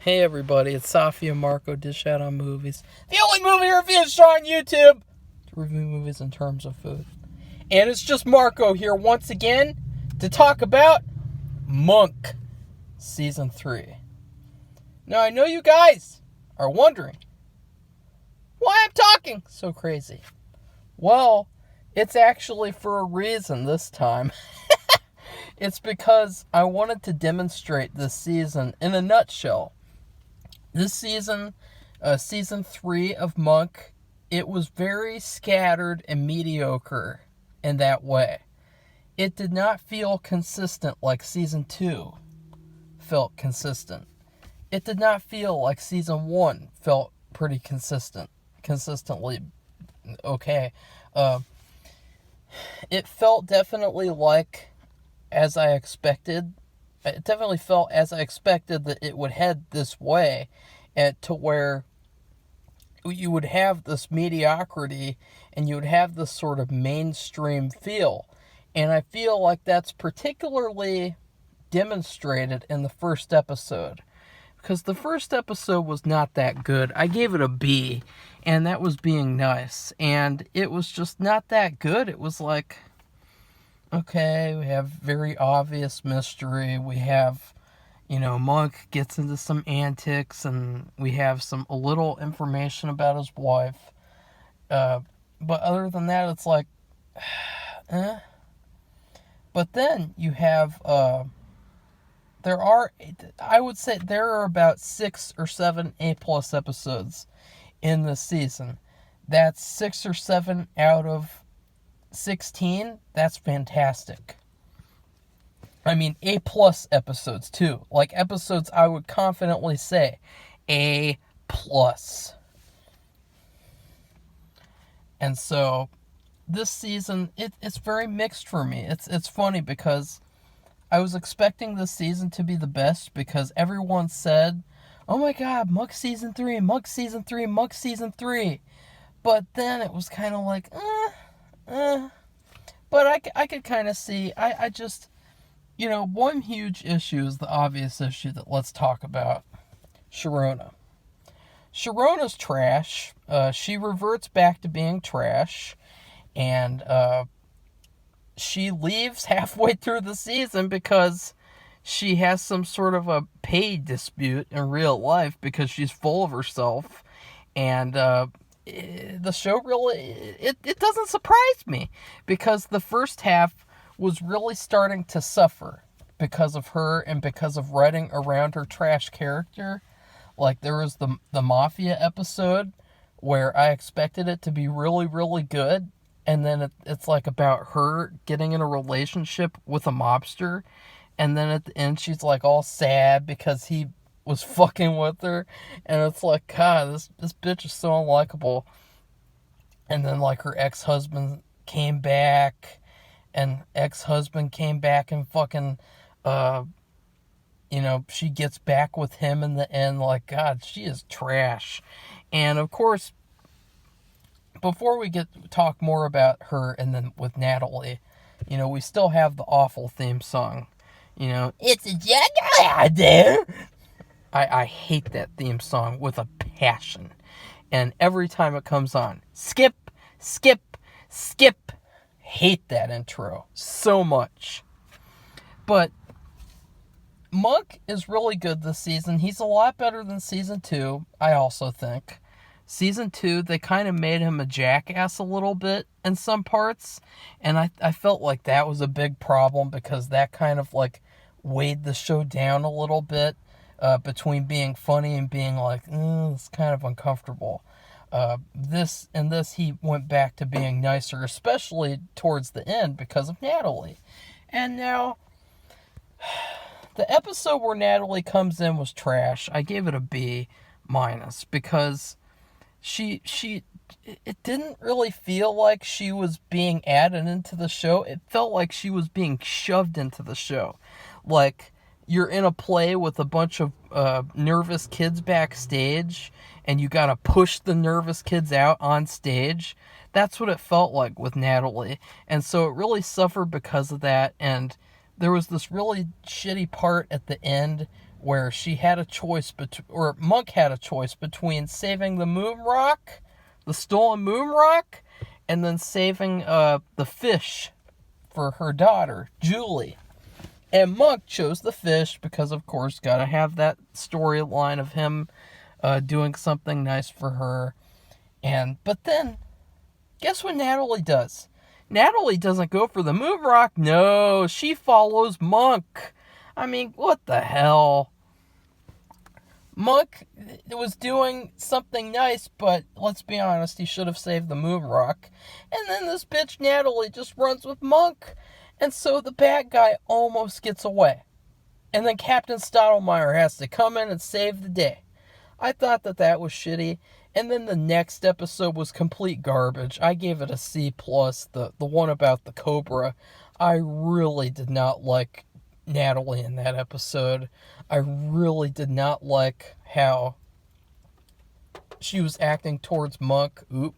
Hey everybody, it's Safi and Marco Dish Out on Movies. The only movie review show on YouTube to review movies in terms of food. And it's just Marco here once again to talk about Monk Season 3. Now I know you guys are wondering why I'm talking so crazy. Well, it's actually for a reason this time. It's because I wanted to demonstrate this season in a nutshell. This season, Season 3 of Monk, it was very scattered and mediocre in that way. It did not feel consistent like Season 2 felt consistent. It did not feel like Season 1 felt pretty consistently okay. It felt definitely like as I expected. It definitely felt as I expected that it would head this way, to where you would have this mediocrity and you would have this sort of mainstream feel. And I feel like that's particularly demonstrated in the first episode. Because the first episode was not that good. I gave it a B, and that was being nice. And it was just not that good. It was like, okay, we have very obvious mystery. We have, Monk gets into some antics, and we have a little information about his wife. But other than that, it's like, eh. But then you have, I would say there are about 6 or 7 A+ episodes in this season. That's 6 or 7 out of 16. That's fantastic. I mean, A+ episodes too. Like episodes I would confidently say A+. And so this season, it's very mixed for me. It's funny because I was expecting this season to be the best because everyone said, oh my god, Monk Season 3, Monk Season 3, Monk Season 3. But then it was kind of like, But I could kind of see, I just, one huge issue is the obvious issue that let's talk about. Sharona. Sharona's trash. She reverts back to being trash. And she leaves halfway through the season because she has some sort of a pay dispute in real life because she's full of herself. And the show really, it doesn't surprise me because the first half was really starting to suffer because of her and because of writing around her trash character. Like there was the Mafia episode where I expected it to be really, really good. And then it's like about her getting in a relationship with a mobster. And then at the end she's like all sad because he was fucking with her. And it's like, God, this bitch is so unlikable. And then like her ex-husband came back. And ex-husband came back and fucking, she gets back with him in the end. Like, God, she is trash. And of course, before we talk more about her and then with Natalie, we still have the awful theme song. It's a jungle out there. I hate that theme song with a passion. And every time it comes on, skip. Hate that intro so much. But Monk is really good this season. He's a lot better than Season 2, I also think. Season 2, they kind of made him a jackass a little bit in some parts. And I felt like that was a big problem because that kind of like weighed the show down a little bit between being funny and being like, it's kind of uncomfortable. This he went back to being nicer, especially towards the end because of Natalie. And now, the episode where Natalie comes in was trash. I gave it a B- because it didn't really feel like she was being added into the show. It felt like she was being shoved into the show. Like, you're in a play with a bunch of nervous kids backstage, and you gotta push the nervous kids out on stage. That's what it felt like with Natalie. And so it really suffered because of that, and there was this really shitty part at the end where she had a choice or Monk had a choice between saving the moon rock, the stolen moon rock, and then saving the fish for her daughter, Julie. And Monk chose the fish because, of course, gotta have that storyline of him doing something nice for her. But then, guess what Natalie does? Natalie doesn't go for the moon rock. No, she follows Monk. I mean, what the hell? Monk was doing something nice, but let's be honest, he should have saved the moon rock. And then this bitch Natalie just runs with Monk. And so the bad guy almost gets away. And then Captain Stottlemyre has to come in and save the day. I thought that was shitty. And then the next episode was complete garbage. I gave it a C+. The one about the Cobra. I really did not like Natalie in that episode. I really did not like how she was acting towards Monk. Oop.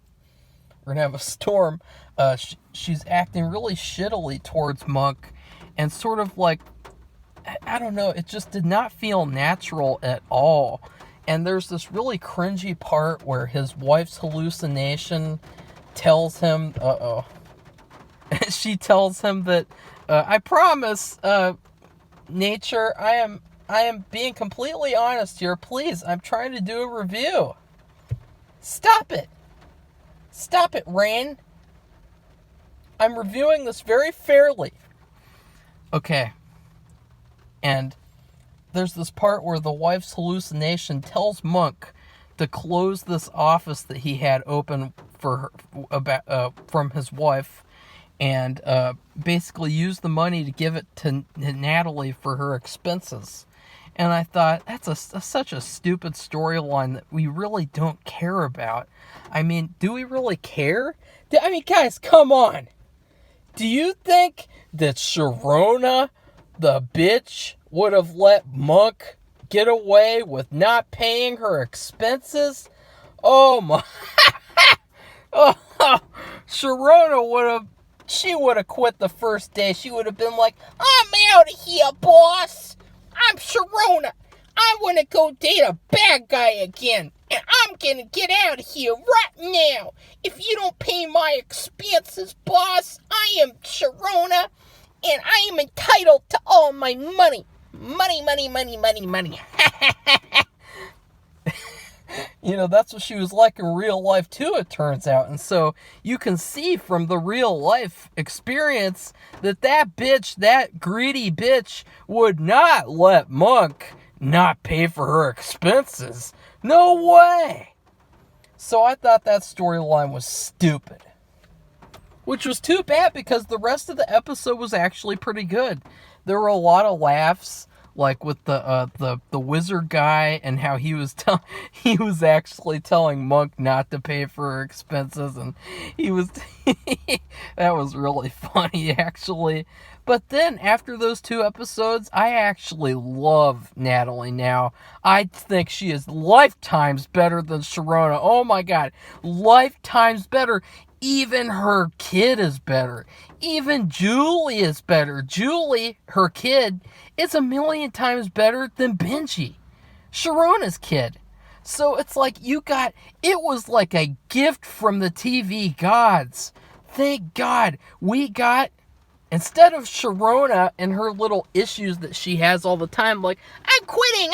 We're gonna have a storm. She's acting really shittily towards Monk. And sort of like, I don't know, it just did not feel natural at all. And there's this really cringy part where his wife's hallucination tells him, she tells him that, I promise, nature, I am being completely honest here. Please, I'm trying to do a review. Stop it. Stop it, Rain. I'm reviewing this very fairly. Okay. And there's this part where the wife's hallucination tells Monk to close this office that he had open for her, from his wife, and basically use the money to give it to Natalie for her expenses. And I thought, that's such a stupid storyline that we really don't care about. I mean, do we really care? I mean, guys, come on. Do you think that Sharona, the bitch, would have let Monk get away with not paying her expenses? Oh my. Oh, Sharona would have quit the first day. She would have been like, I'm out of here, boss. I'm Sharona. I want to go date a bad guy again. And I'm going to get out of here right now. If you don't pay my expenses, boss, I am Sharona. And I am entitled to all my money. Money, money, money, money, money. You know, that's what she was like in real life too, it turns out. And so you can see from the real life experience that bitch, that greedy bitch, would not let Monk not pay for her expenses. No way! So I thought that storyline was stupid. Which was too bad because the rest of the episode was actually pretty good. There were a lot of laughs, like with the wizard guy and how he was actually telling Monk not to pay for her expenses, and he was that was really funny actually. But then after those two episodes, I actually love Natalie now. I think she is lifetimes better than Sharona. Oh my god, lifetimes better. Even her kid is better. Even Julie is better. Julie, her kid, is 1,000,000 times better than Benji, Sharona's kid. So it's like it was like a gift from the TV gods. Thank God we got, instead of Sharona and her little issues that she has all the time, like, I'm quitting.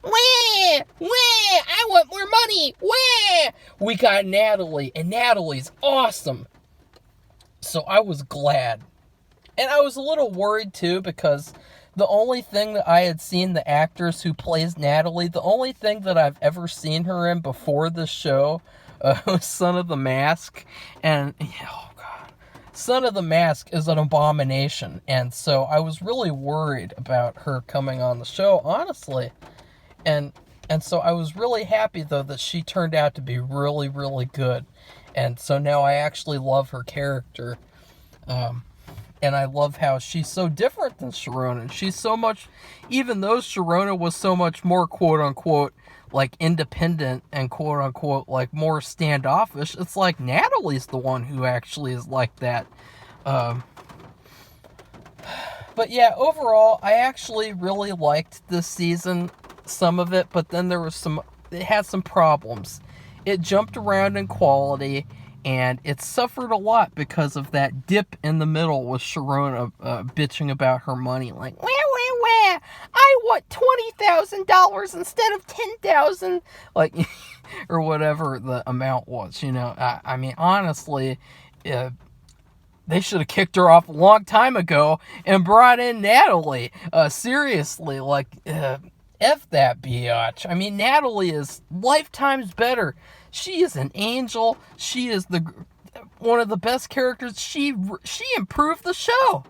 Wah, I want more money. Wah. We got Natalie, and Natalie's awesome. So I was glad. And I was a little worried too, because the only thing that I had seen the actress who plays Natalie, the only thing that I've ever seen her in before this show was Son of the Mask. And, oh God, Son of the Mask is an abomination. And so I was really worried about her coming on the show, honestly. And so I was really happy, though, that she turned out to be really, really good. And so now I actually love her character. And I love how she's so different than Sharona. She's so much, even though Sharona was so much more, quote-unquote, like, independent and, quote-unquote, like, more standoffish, it's like Natalie's the one who actually is like that. But But yeah, overall, I actually really liked this season, some of it, but then it had some problems. It jumped around in quality, and it suffered a lot because of that dip in the middle with Sharona bitching about her money. Like, wah, I want $20,000 instead of $10,000. Like, or whatever the amount was, I mean, honestly, they should have kicked her off a long time ago and brought in Natalie. Seriously, like, F that biatch. I mean, Natalie is lifetimes better. She is an angel. She is one of the best characters. She improved the show.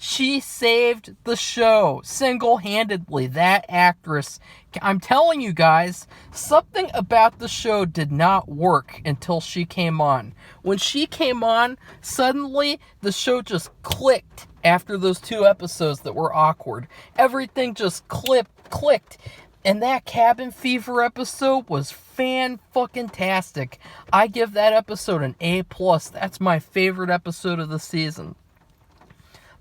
She saved the show single-handedly. That actress, I'm telling you guys, something about the show did not work until she came on. When she came on, suddenly the show just clicked after those 2 episodes that were awkward. Everything just clicked. And that Cabin Fever episode was fan-fucking-tastic. I give that episode an A+. That's my favorite episode of the season.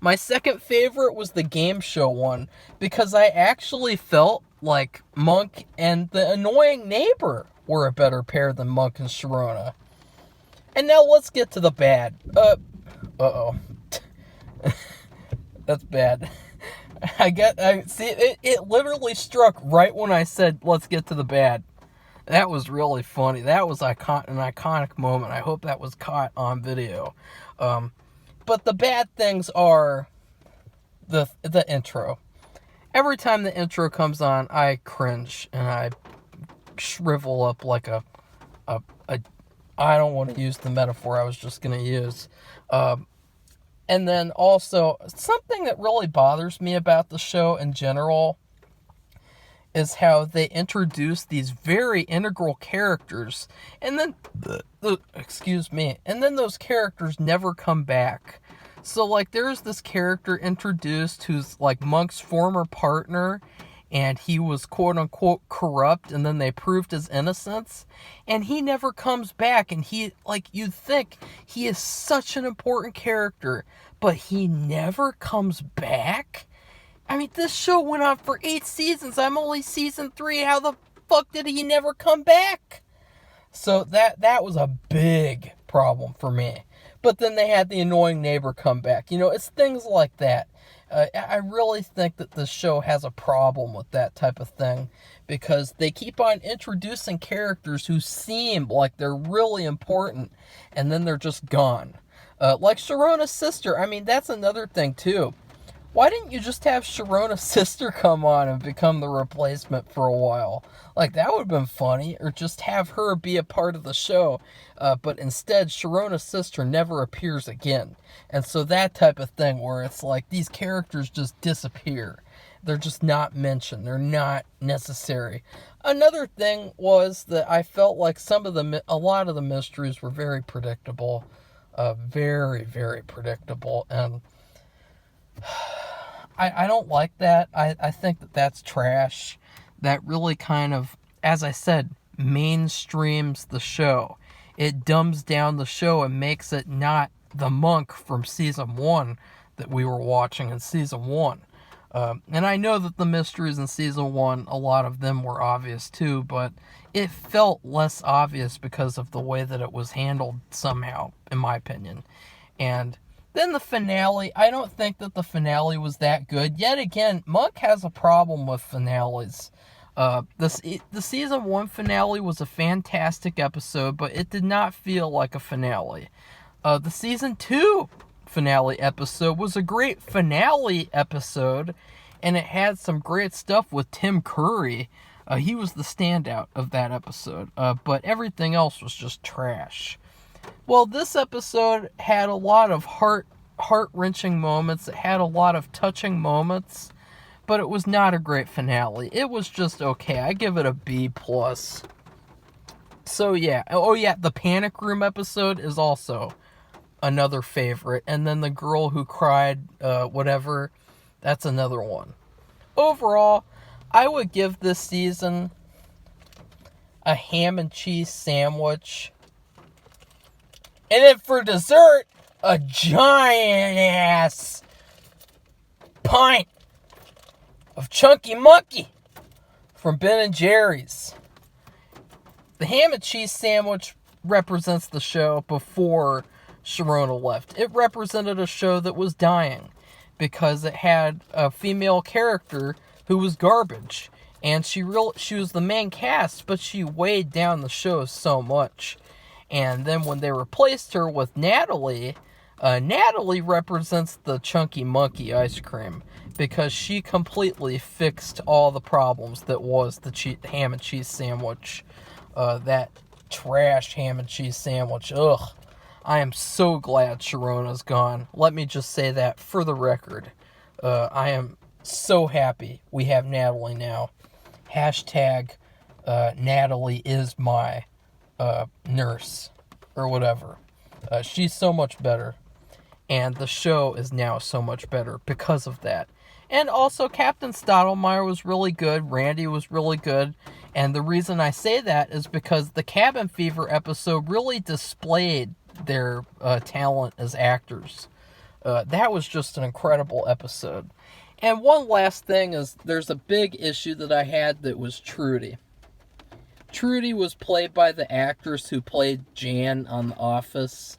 My second favorite was the game show one, because I actually felt like Monk and the annoying neighbor were a better pair than Monk and Sharona. And now let's get to the bad. Uh-oh. That's bad. It literally struck right when I said, let's get to the bad. That was really funny. That was an iconic moment. I hope that was caught on video. But the bad things are the intro. Every time the intro comes on, I cringe and I shrivel up like a I don't want to use the metaphor I was just going to use. And then also, something that really bothers me about the show in general is how they introduce these very integral characters, and then and then those characters never come back. So like, there's this character introduced who's like Monk's former partner, and he was quote unquote corrupt, and then they proved his innocence, and he never comes back. And you'd think he is such an important character, but he never comes back. I mean, this show went on for 8 seasons. I'm only season 3. How the fuck did he never come back? So that was a big problem for me. But then they had the annoying neighbor come back. It's things like that. I really think that this show has a problem with that type of thing, because they keep on introducing characters who seem like they're really important, and then they're just gone. Like Sharona's sister. I mean, that's another thing too. Why didn't you just have Sharona's sister come on and become the replacement for a while? Like, that would have been funny. Or just have her be a part of the show. But instead, Sharona's sister never appears again. And so that type of thing where it's like these characters just disappear. They're just not mentioned. They're not necessary. Another thing was that I felt like a lot of the mysteries were very predictable. Very, very predictable. And I don't like that. I think that that's trash. That really kind of, as I said, mainstreams the show. It dumbs down the show and makes it not the Monk from season 1 that we were watching in season 1. And I know that the mysteries in season 1, a lot of them were obvious too, but it felt less obvious because of the way that it was handled somehow, in my opinion. And then the finale, I don't think that the finale was that good. Yet again, Monk has a problem with finales. The season 1 finale was a fantastic episode, but it did not feel like a finale. The season 2 finale episode was a great finale episode, and it had some great stuff with Tim Curry. He was the standout of that episode, but everything else was just trash. Well, this episode had a lot of heart-wrenching moments. It had a lot of touching moments, but it was not a great finale. It was just okay. I give it a B+. So yeah. Oh yeah, the Panic Room episode is also another favorite. And then the girl who cried, whatever, that's another one. Overall, I would give this season a ham and cheese sandwich. And then for dessert, a giant ass pint of Chunky Monkey from Ben & Jerry's. The ham and cheese sandwich represents the show before Sharona left. It represented a show that was dying because it had a female character who was garbage. And she was the main cast, but she weighed down the show so much. And then when they replaced her with Natalie, Natalie represents the Chunky Monkey ice cream because she completely fixed all the problems that was the ham and cheese sandwich. That trash ham and cheese sandwich. Ugh. I am so glad Sharona's gone. Let me just say that for the record. I am so happy we have Natalie now. Hashtag Natalie is my nurse or whatever. She's so much better. And the show is now so much better because of that. And also, Captain Stottlemyre was really good. Randy was really good. And the reason I say that is because the Cabin Fever episode really displayed their talent as actors. That was just an incredible episode. And one last thing is there's a big issue that I had that was Trudy. Trudy was played by the actress who played Jan on The Office.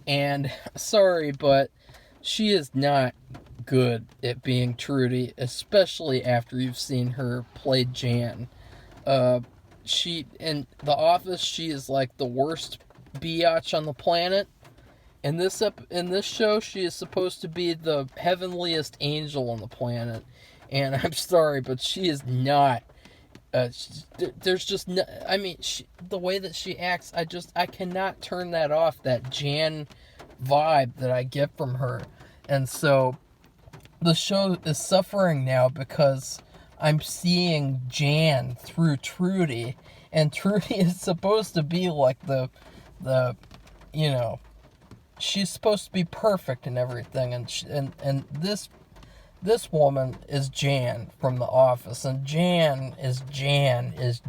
And sorry, but she is not good at being Trudy, especially after you've seen her play Jan. She in The Office, she is like the worst biatch on the planet. In this show, she is supposed to be the heavenliest angel on the planet, and I'm sorry, but she is not. There's just no. I mean, the way that she acts, I cannot turn that off. That Jan vibe that I get from her, and so the show is suffering now because I'm seeing Jan through Trudy, and Trudy is supposed to be like the she's supposed to be perfect and everything, and this woman is Jan from The Office, and Jan is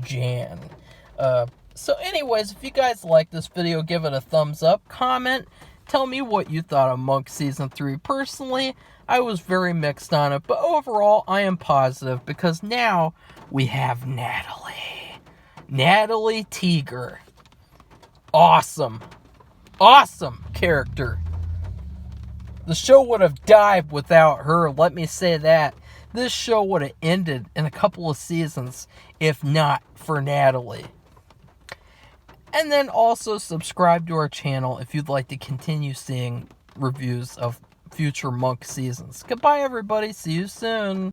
Jan. So anyways, if you guys like this video, give it a thumbs up, comment, tell me what you thought of Monk Season 3. Personally, I was very mixed on it, but overall, I am positive because now we have Natalie. Natalie Teeger. Awesome character. The show would have died without her, let me say that. This show would have ended in a couple of seasons if not for Natalie. And then also subscribe to our channel if you'd like to continue seeing reviews of future Monk seasons. Goodbye, everybody. See you soon.